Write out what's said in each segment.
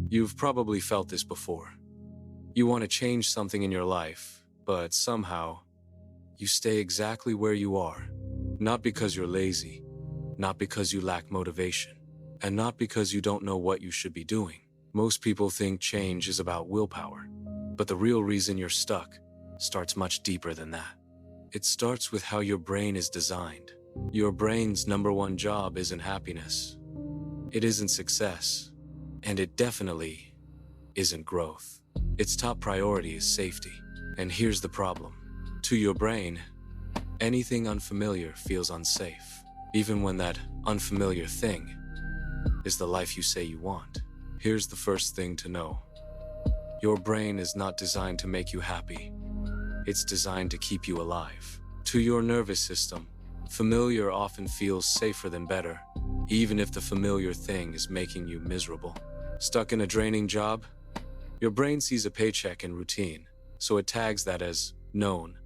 You've probably felt this before. You want to change something in your life, but somehow, you stay exactly where you are. Not because you're lazy, not because you lack motivation, and not because you don't know what you should be doing. Most people think change is about willpower, but the real reason you're stuck starts much deeper than that. It starts with how your brain is designed. Your brain's number one job isn't happiness. It isn't success. And it definitely isn't growth. Its top priority is safety. And here's the problem. To your brain, anything unfamiliar feels unsafe, even when that unfamiliar thing is the life you say you want. Here's the first thing to know. Your brain is not designed to make you happy. It's designed to keep you alive. To your nervous system, familiar often feels safer than better, even if the familiar thing is making you miserable. Stuck in a draining job? Your brain sees a paycheck and routine, so it tags that as known,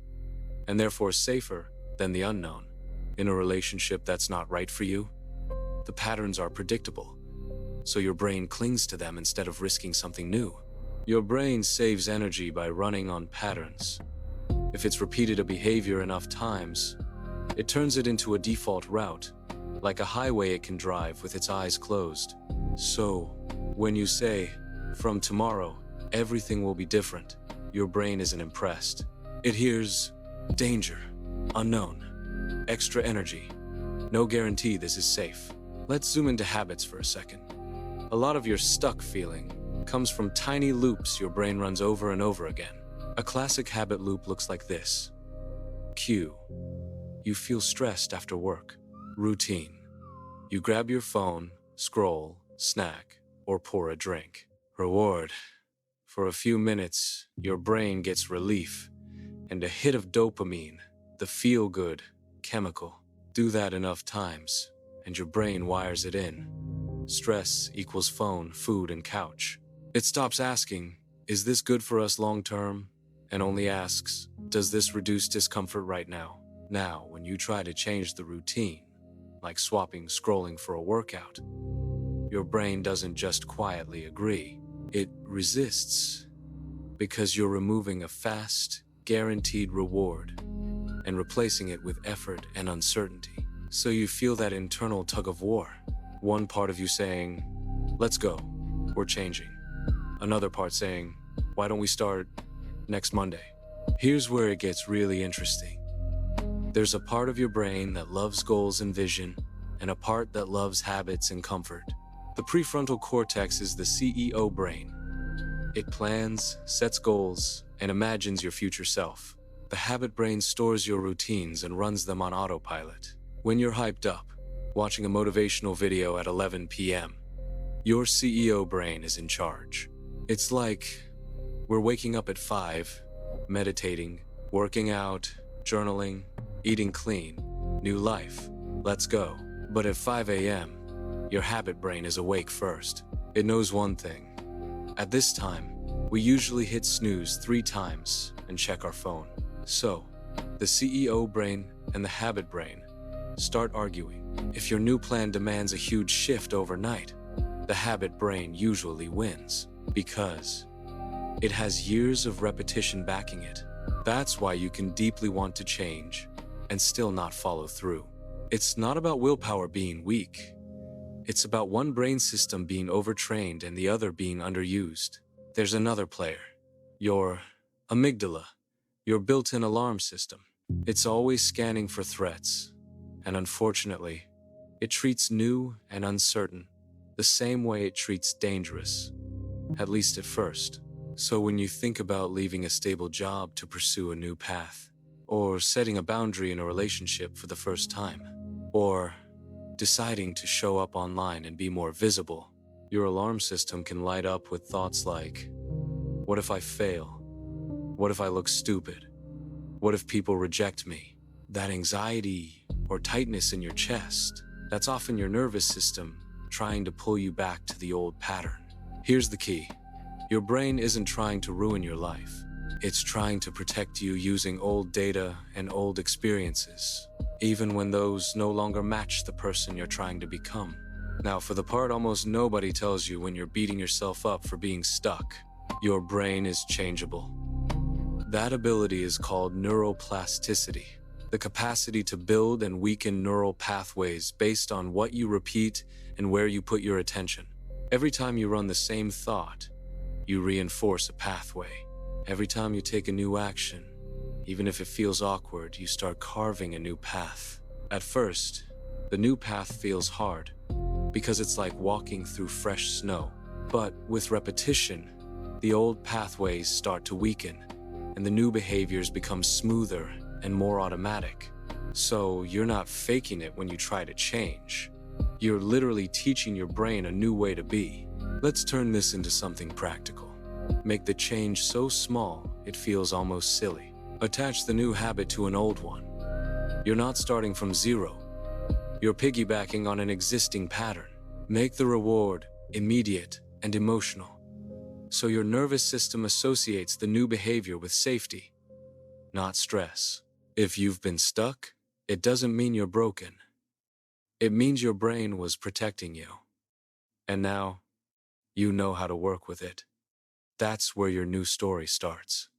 and therefore safer than the unknown. In a relationship that's not right for you, the patterns are predictable, so your brain clings to them instead of risking something new. Your brain saves energy by running on patterns. If it's repeated a behavior enough times, it turns it into a default route, like a highway it can drive with its eyes closed. So, when you say, from tomorrow, everything will be different, your brain isn't impressed. It hears danger, unknown, extra energy. No guarantee this is safe. Let's zoom into habits for a second. A lot of your stuck feeling comes from tiny loops your brain runs over and over again. A classic habit loop looks like this. Cue. You feel stressed after work. Routine. You grab your phone, scroll, snack, or pour a drink. Reward. For a few minutes, your brain gets relief and a hit of dopamine, the feel-good chemical. Do that enough times, and your brain wires it in. Stress equals phone, food, and couch. It stops asking, is this good for us long-term? And only asks, does this reduce discomfort right now? Now, when you try to change the routine, like swapping scrolling for a workout, your brain doesn't just quietly agree. It resists, because you're removing a fast, guaranteed reward and replacing it with effort and uncertainty. So you feel that internal tug of war. One part of you saying, let's go, we're changing. Another part saying, why don't we start next Monday? Here's where it gets really interesting. There's a part of your brain that loves goals and vision, and a part that loves habits and comfort. The prefrontal cortex is the CEO brain. It plans, sets goals, and imagines your future self. The habit brain stores your routines and runs them on autopilot. When you're hyped up, watching a motivational video at 11 p.m., your CEO brain is in charge. It's like we're waking up at 5, meditating, working out, journaling, eating clean, new life, let's go. But at 5 a.m., your habit brain is awake first. It knows one thing. At this time, we usually hit snooze 3 times and check our phone. So, the CEO brain and the habit brain start arguing. If your new plan demands a huge shift overnight, the habit brain usually wins because it has years of repetition backing it. That's why you can deeply want to change and still not follow through. It's not about willpower being weak. It's about one brain system being overtrained and the other being underused. There's another player, your amygdala, your built-in alarm system. It's always scanning for threats, and unfortunately, it treats new and uncertain the same way it treats dangerous, at least at first. So when you think about leaving a stable job to pursue a new path, or setting a boundary in a relationship for the first time, or deciding to show up online and be more visible, your alarm system can light up with thoughts like, what if I fail? What if I look stupid? What if people reject me? That anxiety or tightness in your chest, that's often your nervous system trying to pull you back to the old pattern. Here's the key. Your brain isn't trying to ruin your life. It's trying to protect you using old data and old experiences, even when those no longer match the person you're trying to become. Now, for the part almost nobody tells you when you're beating yourself up for being stuck, your brain is changeable. That ability is called neuroplasticity, the capacity to build and weaken neural pathways based on what you repeat and where you put your attention. Every time you run the same thought, you reinforce a pathway. Every time you take a new action, even if it feels awkward, you start carving a new path. At first, the new path feels hard because it's like walking through fresh snow. But with repetition, the old pathways start to weaken, and the new behaviors become smoother and more automatic. So you're not faking it when you try to change. You're literally teaching your brain a new way to be. Let's turn this into something practical. Make the change so small, it feels almost silly. Attach the new habit to an old one. You're not starting from zero. You're piggybacking on an existing pattern. Make the reward immediate and emotional, so your nervous system associates the new behavior with safety, not stress. If you've been stuck, it doesn't mean you're broken. It means your brain was protecting you. And now, you know how to work with it. That's where your new story starts.